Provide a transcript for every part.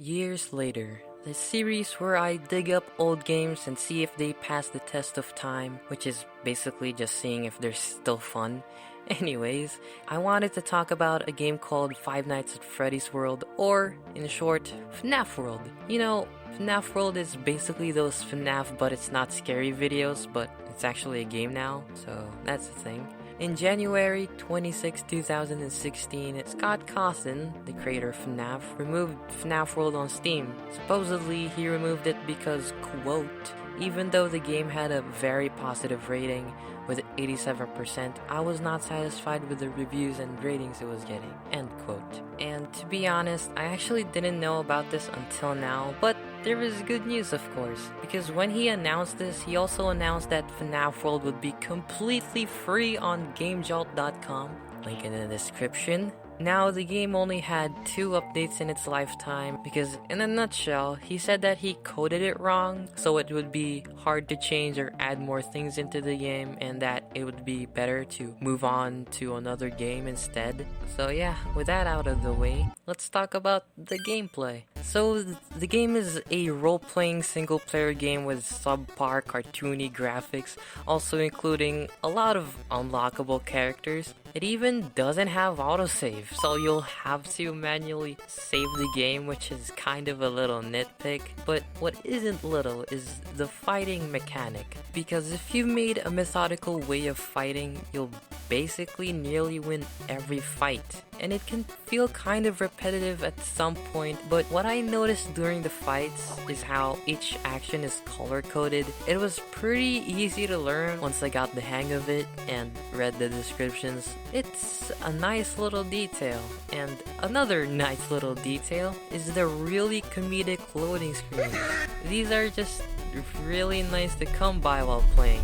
Years later, the series where I dig up old games and see if they pass the test of time, which is basically just seeing if they're still fun. Anyways, I wanted to talk about a game called Five Nights at Freddy's World, or in short, FNAF World. You know, FNAF World is basically those FNAF but it's not scary videos, but it's actually a game now, so that's the thing. In January 26, 2016, Scott Cawthon, the creator of FNAF, removed FNAF World on Steam. Supposedly, he removed it because, quote, even though the game had a very positive rating with 87%, I was not satisfied with the reviews and ratings it was getting, end quote. And to be honest, I actually didn't know about this until now, but there was good news, of course, because when he announced this, he also announced that FNAF World would be completely free on GameJolt.com, link in the description. Now, the game only had 2 updates in its lifetime because, in a nutshell, he said that he coded it wrong, so it would be hard to change or add more things into the game, and that it would be better to move on to another game instead. So yeah, with that out of the way, let's talk about the gameplay. So, the game is a role-playing single-player game with subpar cartoony graphics, also including a lot of unlockable characters. It even doesn't have autosave, so you'll have to manually save the game, which is kind of a little nitpick. But what isn't little is the fighting mechanic, because if you've made a methodical way of fighting, you'll basically nearly win every fight. And it can feel kind of repetitive at some point, but what I noticed during the fights is how each action is color-coded. It was pretty easy to learn once I got the hang of it and read the descriptions. It's a nice little detail. And another nice little detail is the really comedic loading screens. These are just really nice to come by while playing.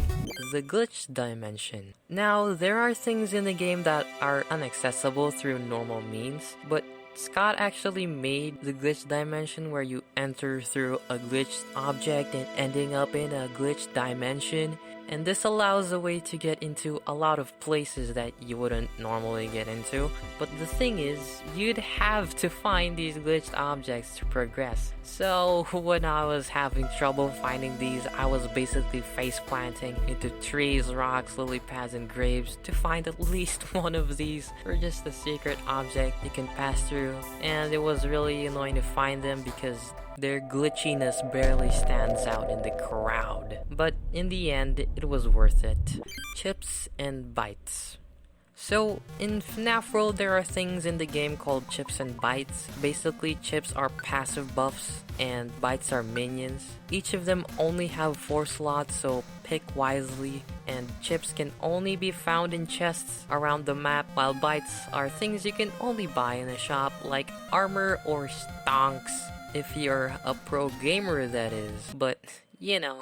The glitch dimension. Now, there are things in the game that are inaccessible through normal means, but Scott actually made the glitch dimension where you enter through a glitched object and ending up in a glitched dimension, and this allows a way to get into a lot of places that you wouldn't normally get into. But the thing is, you'd have to find these glitched objects to progress. So when I was having trouble finding these, I was basically face planting into trees, rocks, lily pads, and graves to find at least one of these for just a secret object you can pass through. And it was really annoying to find them because their glitchiness barely stands out in the crowd. But in the end, it was worth it. Chips and Bytes. So, in FNAF World, there are things in the game called chips and bytes. Basically, chips are passive buffs and bytes are minions. Each of them only have 4 slots, so pick wisely. And chips can only be found in chests around the map, while bytes are things you can only buy in a shop, like armor or stonks. If you're a pro gamer, that is. But, you know,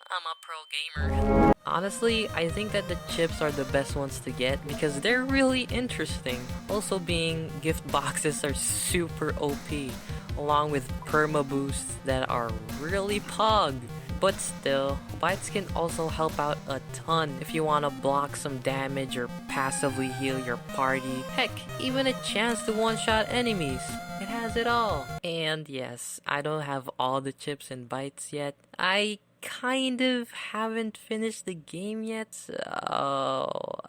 I'm a pro gamer. Honestly, I think that the chips are the best ones to get because they're really interesting. Also, being gift boxes are super OP, along with perma boosts that are really pog. But still, bytes can also help out a ton if you want to block some damage or passively heal your party. Heck, even a chance to one-shot enemies. It has it all. And yes, I don't have all the chips and bytes yet. I kind of haven't finished the game yet, so...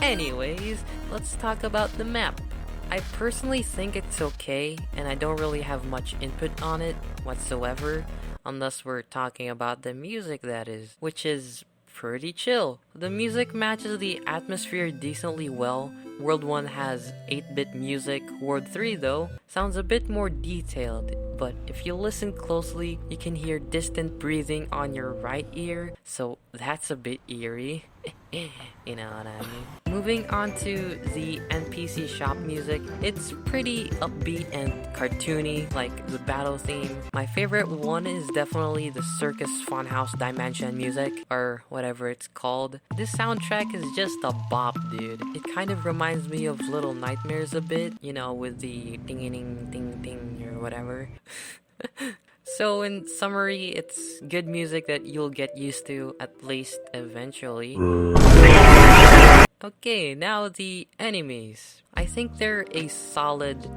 Anyways, let's talk about the map. I personally think it's okay, and I don't really have much input on it whatsoever, unless we're talking about the music, that is, which is pretty chill. The music matches the atmosphere decently well. World 1 has 8-bit music. World 3, though, sounds a bit more detailed, but if you listen closely, you can hear distant breathing on your right ear, so that's a bit eerie. You know what I mean? Moving on to the NPC shop music, it's pretty upbeat and cartoony, like the battle theme. My favorite one is definitely the Circus Funhouse Dimension music, or whatever it's called. This soundtrack is just a bop, dude. It kind of reminds me of Little Nightmares a bit, you know, with the ding-a-ding-ding-ding or whatever. So in summary, it's good music that you'll get used to, at least eventually. Okay, now the enemies. I think they're a solid...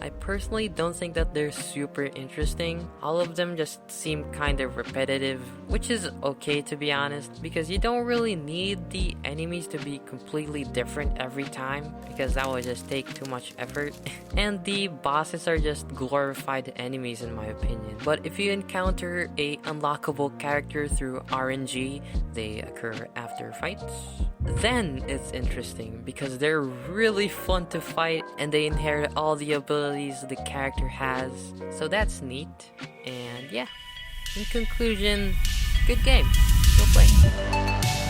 I personally don't think that they're super interesting. All of them just seem kind of repetitive, which is okay to be honest, because you don't really need the enemies to be completely different every time, because that would just take too much effort. And the bosses are just glorified enemies in my opinion. But if you encounter a unlockable character through RNG, they occur after fights, then it's interesting because they're really fun to fight and they inherit all the abilities the character has. So that's neat. And yeah, in conclusion, good game. Go play.